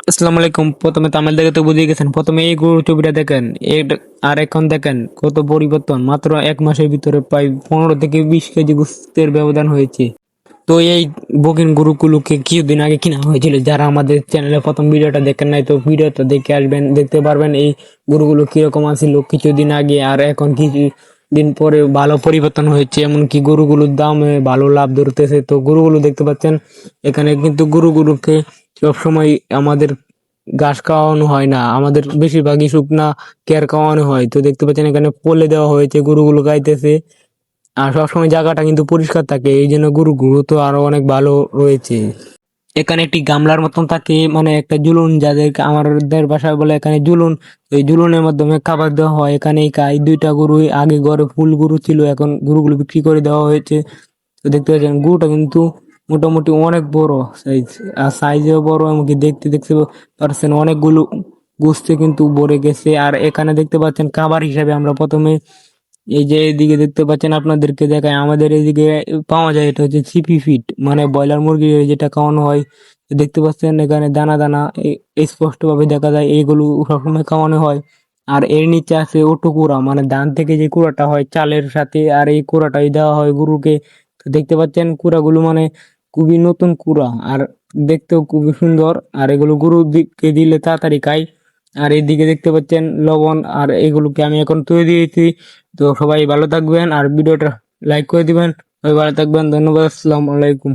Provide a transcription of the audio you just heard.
আসসালামু আলাইকুম। প্রথমে তামিল দেখে তো বুঝে গেছেন। প্রথমে এই গরুর ছবিটা দেখেন, আর এখন দেখেন কত পরিবর্তন। মাত্র 1 মাসের ভিতরে প্রায় 15 থেকে 20 কেজি গোস্তের ব্যবধান হয়েছে। তো এই বকিন গরুগুলোকে কিছুদিন আগে কিনা হয়েছিল। যারা আমাদের চ্যানেলে প্রথম ভিডিওটা দেখেন নাই, তো ভিডিওটা দেখে আসবেন, দেখতে পারবেন এই গরুগুলো কিরকম আছিল কিছুদিন আগে আর এখন কিছু দিন পরে ভালো পরিবর্তন হয়েছে। এমনকি গরুগুলোর দামে ভালো লাভ ধরতেছে। তো গরুগুলো দেখতে পাচ্ছেন, এখানে কিন্তু গরুগুলোকে সবসময় আমাদের ঘাস খাওয়ানো হয় না, আমাদের বেশিরভাগই শুকনা কেয়ার খাওয়ানো হয়। তো দেখতে পাচ্ছেন এখানে পলে দেওয়া হয়েছে, গরুগুলো খাইতেছে। আর সবসময় জায়গাটা কিন্তু পরিষ্কার থাকে, এই জন্য গরুগুলো তো আরো অনেক ভালো রয়েছে। এখানে একটি গামলার মতন থাকে, মানে একটা জুলুন, যাদেরকে আমাদের ভাষায় বলে এখানে জুলুন। তো এই জুলুনের মাধ্যমে খাবার দেওয়া হয়, এখানেই খাই। দুইটা গরু আগে ঘরে ফুল গরু ছিল, এখন গরুগুলো বিক্রি করে দেওয়া হয়েছে। তো দেখতে পাচ্ছেন গরুটা কিন্তু মোটামুটি অনেক বড় সাইজ, আর সাইজেও বড়, এমনকি দেখতে পারছেন অনেকগুলো গোস্তে কিন্তু ভরে গেছে। আর এখানে দেখতে পাচ্ছেন খাবার হিসাবে আমরা প্রথমে এই যে এদিকে দেখতে পাচ্ছেন, আপনাদেরকে দেখায়, আমাদের এদিকে পাওয়া যায়, এটা হচ্ছে সিপি ফিট, মানে ব্রয়লার মুরগি যেটা খাওয়ানো হয়। তো দেখতে পাচ্ছেন এখানে দানা দানা স্পষ্ট ভাবে দেখা যায়, এগুলো সবসময় খাওয়ানো হয়। আর এর নিচে আছে ওটো কুড়া, মানে ধান থেকে যে কুড়াটা হয় চালের সাথে, আর এই কুড়াটাই দেওয়া হয় গরুকে। তো দেখতে পাচ্ছেন কুড়াগুলো মানে খুবই নতুন কুড়া, আর দেখতেও খুবই সুন্দর। আর এগুলো গরুর দিকে দিলে তাড়াতাড়ি খায়। আর এইদিকে দেখতে পাচ্ছেন লবণ, আর এগুলোকে আমি এখন তৈরি দিয়েছি। তো সবাই ভালো থাকবেন আর ভিডিওটা লাইক করে দিবেন। সবাই ভালো থাকবেন, ধন্যবাদ, আসসালামু আলাইকুম।